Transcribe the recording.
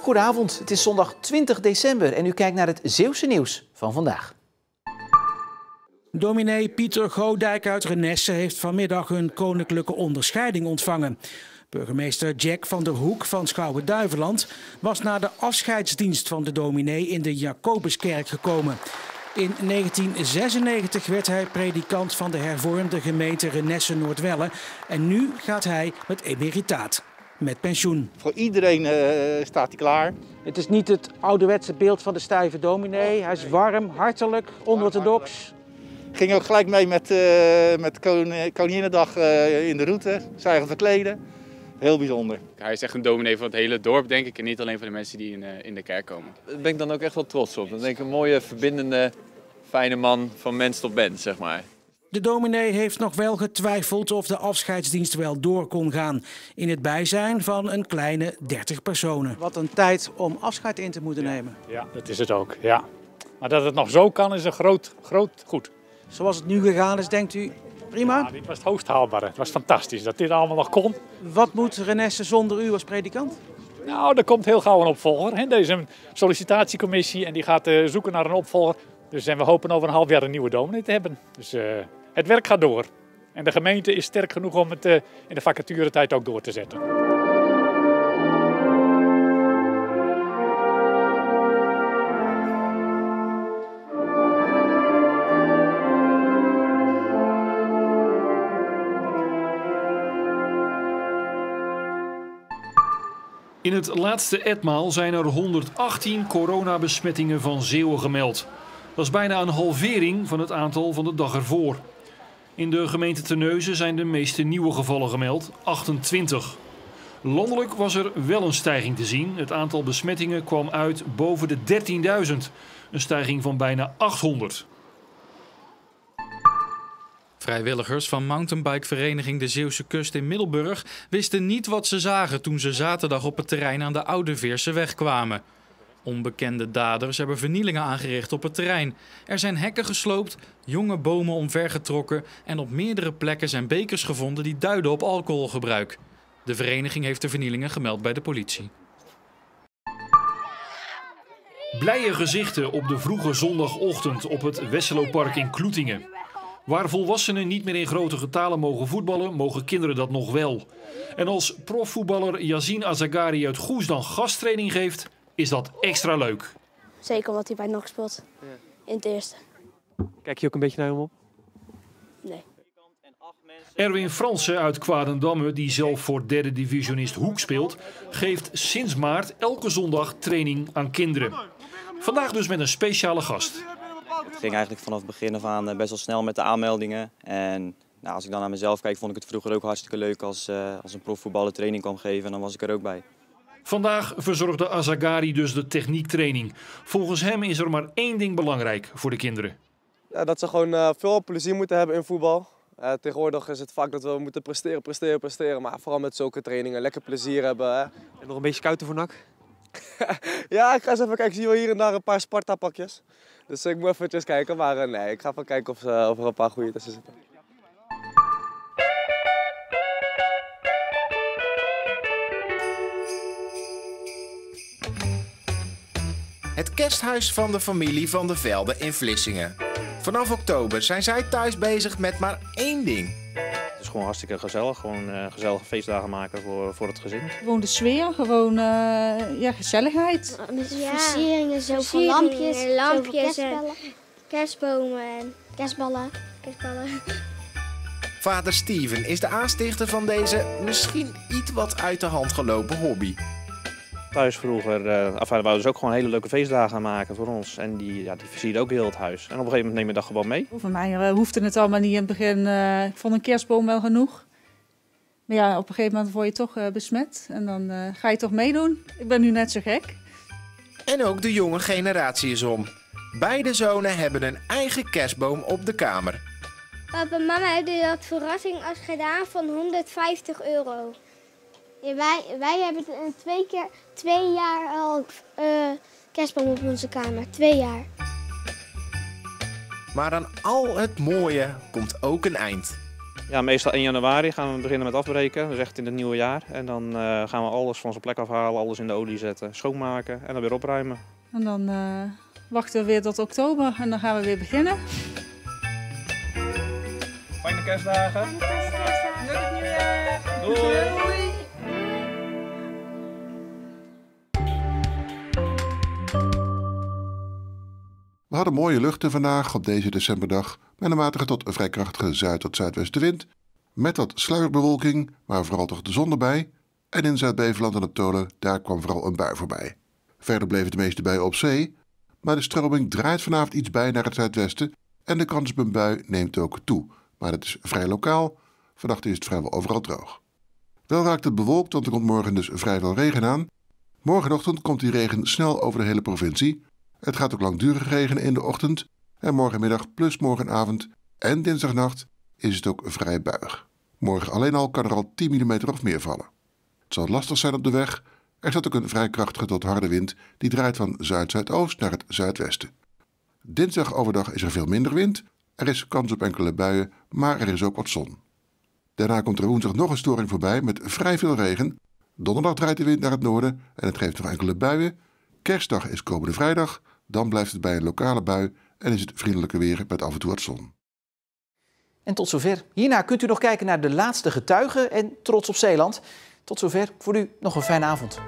Goedenavond, het is zondag 20 december en u kijkt naar het Zeeuwse nieuws van vandaag. Dominee Pieter Godijk uit Renesse heeft vanmiddag een koninklijke onderscheiding ontvangen. Burgemeester Jack van der Hoek van Schouwen-Duiveland was na de afscheidsdienst van de dominee in de Jacobuskerk gekomen. In 1996 werd hij predikant van de hervormde gemeente Renesse-Noordwelle en nu gaat hij met emeritaat. Met pensioen. Voor iedereen staat hij klaar. Het is niet het ouderwetse beeld van de stijve dominee. Hij is warm, hartelijk, onorthodox. Ging ook gelijk mee met Koninginnedag in de route. Zijn verkleden. Heel bijzonder. Hij is echt een dominee voor het hele dorp, denk ik. En niet alleen voor de mensen die in de kerk komen. Daar ben ik dan ook echt wel trots op. Dan denk ik een mooie, verbindende, fijne man van mens tot mens, zeg maar. De dominee heeft nog wel getwijfeld of de afscheidsdienst wel door kon gaan. In het bijzijn van een kleine 30 personen. Wat een tijd om afscheid in te moeten nemen. Ja, dat is het ook. Ja. Maar dat het nog zo kan is een groot goed. Zoals het nu gegaan is, denkt u prima? Ja, dit was het hoogst haalbare. Het was fantastisch dat dit allemaal nog kon. Wat moet Renesse zonder u als predikant? Nou, er komt heel gauw een opvolger. Hè. Deze is een sollicitatiecommissie en die gaat zoeken naar een opvolger. Dus we hopen over een half jaar een nieuwe dominee te hebben. Dus het werk gaat door. En de gemeente is sterk genoeg om het in de vacaturetijd ook door te zetten. In het laatste etmaal zijn er 118 coronabesmettingen van Zeeuwen gemeld. Dat is bijna een halvering van het aantal van de dag ervoor. In de gemeente Terneuzen zijn de meeste nieuwe gevallen gemeld, 28. Landelijk was er wel een stijging te zien. Het aantal besmettingen kwam uit boven de 13.000. Een stijging van bijna 800. Vrijwilligers van mountainbikevereniging de Zeeuwse Kust in Middelburg wisten niet wat ze zagen toen ze zaterdag op het terrein aan de Oude Veerseweg kwamen. Onbekende daders hebben vernielingen aangericht op het terrein. Er zijn hekken gesloopt, jonge bomen omvergetrokken en op meerdere plekken zijn bekers gevonden die duiden op alcoholgebruik. De vereniging heeft de vernielingen gemeld bij de politie. Blije gezichten op de vroege zondagochtend op het Wesselopark in Kloetingen. Waar volwassenen niet meer in grote getalen mogen voetballen, mogen kinderen dat nog wel. En als profvoetballer Yazine Azagari uit Goes dan gasttraining geeft, is dat extra leuk. Zeker omdat hij bij NAC speelt. Ja. In het eerste. Kijk je ook een beetje naar hem op? Nee. Erwin Fransen uit Kwadendamme, die zelf voor derde divisionist Hoek speelt, geeft sinds maart elke zondag training aan kinderen. Vandaag dus met een speciale gast. Het ging eigenlijk vanaf het begin af aan best wel snel met de aanmeldingen. En nou, als ik dan naar mezelf kijk, vond ik het vroeger ook hartstikke leuk als een profvoetballer training kwam geven. En dan was ik er ook bij. Vandaag verzorgde Azagari dus de techniektraining. Volgens hem is er maar één ding belangrijk voor de kinderen. Ja, dat ze gewoon veel plezier moeten hebben in voetbal. Tegenwoordig is het vaak dat we moeten presteren. Maar vooral met zulke trainingen lekker plezier hebben. Hè. En nog een beetje scouten voor NAC? Ja, ik ga eens even kijken. Ik zie wel hier en daar een paar Sparta-pakjes. Dus ik moet even kijken. Maar nee, ik ga even kijken of er een paar goede tussen zitten. Het kersthuis van de familie Van der Velde in Vlissingen. Vanaf oktober zijn zij thuis bezig met maar één ding. Het is gewoon hartstikke gezellig. Gewoon gezellige feestdagen maken voor het gezin. Gewoon de sfeer, gewoon gezelligheid. Ja. Versieringen, zoveel lampjes en kerstbomen en kerstballen. Vader Steven is de aanstichter van deze misschien iets wat uit de hand gelopen hobby. Thuis vroeger, we wouden dus ook gewoon hele leuke feestdagen maken voor ons. En die versierden ook heel het huis. En op een gegeven moment neem je dat gewoon mee. Voor mij hoefde het allemaal niet in het begin. Ik vond een kerstboom wel genoeg. Maar ja, op een gegeven moment word je toch besmet. En dan ga je toch meedoen. Ik ben nu net zo gek. En ook de jonge generatie is om. Beide zonen hebben een eigen kerstboom op de kamer. Papa en mama hebben dat verrassing gedaan van €150. Ja, wij hebben 2 jaar al kerstboom op onze kamer. 2 jaar. Maar aan al het mooie komt ook een eind. Ja, meestal 1 januari gaan we beginnen met afbreken, dus echt in het nieuwe jaar. En dan gaan we alles van zijn plek afhalen, alles in de olie zetten, schoonmaken en dan weer opruimen. En dan wachten we weer tot oktober en dan gaan we weer beginnen. Fijne kerstdagen. Gelukkig nieuwjaar. Doei. We hadden mooie luchten vandaag op deze decemberdag met een matige tot een vrij krachtige zuid- tot zuidwestenwind. Met wat sluierbewolking, maar vooral toch de zon erbij. En in Zuid-Beveland en op Tolen, daar kwam vooral een bui voorbij. Verder bleven de meeste buien op zee, maar de stroming draait vanavond iets bij naar het zuidwesten en de kans op een bui neemt ook toe. Maar het is vrij lokaal, vannacht is het vrijwel overal droog. Wel raakt het bewolkt, want er komt morgen dus vrij veel regen aan. Morgenochtend komt die regen snel over de hele provincie. Het gaat ook langdurig regenen in de ochtend en morgenmiddag plus morgenavond en dinsdagnacht is het ook vrij buig. Morgen alleen al kan er al 10 mm of meer vallen. Het zal lastig zijn op de weg. Er staat ook een vrij krachtige tot harde wind die draait van zuid-zuidoost naar het zuidwesten. Dinsdag overdag is er veel minder wind. Er is kans op enkele buien, maar er is ook wat zon. Daarna komt er woensdag nog een storing voorbij met vrij veel regen. Donderdag draait de wind naar het noorden en het geeft nog enkele buien. Kerstdag is komende vrijdag, dan blijft het bij een lokale bui en is het vriendelijke weer met af en toe wat zon. En tot zover. Hierna kunt u nog kijken naar de laatste getuigen en Trots op Zeeland. Tot zover. Voor u nog een fijne avond.